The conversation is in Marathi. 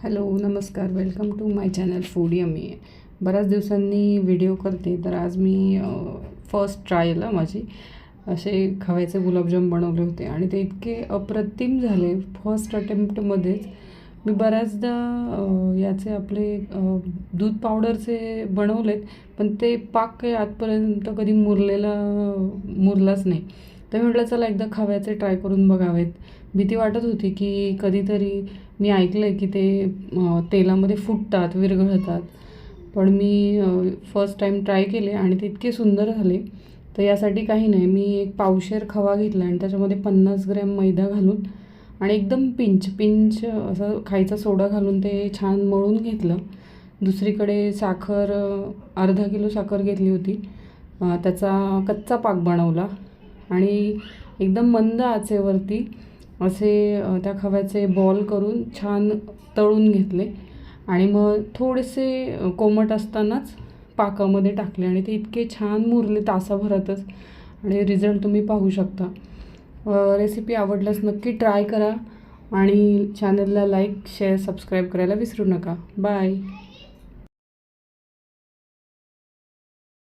हॅलो नमस्कार, welcome to my channel food yummy. बऱ्याच दिवसांनी व्हिडिओ करते, तर आज मी फर्स्ट ट्रायला माझी असे खव्याचे गुलाबजाम बनवले होते आणि ते इतके अप्रतिम झाले. फर्स्ट अटेम्प्टमध्येच मी बऱ्याचदा याचे आपले दूध पावडरचे बनवलेत, पण ते पाक काही आजपर्यंत कधी मुरलाच नाही. तर म्हटलं चला एकदा खव्याचे ट्राय करून बघावेत. भीती वाटत होती की कधीतरी मी ऐकलं आहे की ते तेलामध्ये फुटतात, विरघळतात, पण मी फर्स्ट टाईम ट्राय केले आणि ते इतके सुंदर झाले. तर यासाठी काही नाही, मी एक पावशेर खवा घेतला आणि त्याच्यामध्ये 50 ग्रॅम मैदा घालून आणि एकदम पिंच असं खायचा सोडा घालून ते छान मळून घेतलं. दुसरीकडे साखर, अर्धा किलो साखर घेतली होती. त्याचा कच्चा पाक बनवला आणि एकदम मंद आचेवरती असे त्या खव्याचे बॉल करून छान तळून घेतले आणि मग थोडेसे कोमट असतानाच पाकामध्ये टाकले आणि ते इतके छान मुरले तासाभरातच आणि रिझल्ट तुम्ही पाहू शकता. रेसिपी आवडल्यास नक्की ट्राय करा आणि चॅनलला लाईक, शेअर, सबस्क्राईब करायला विसरू नका. बाय.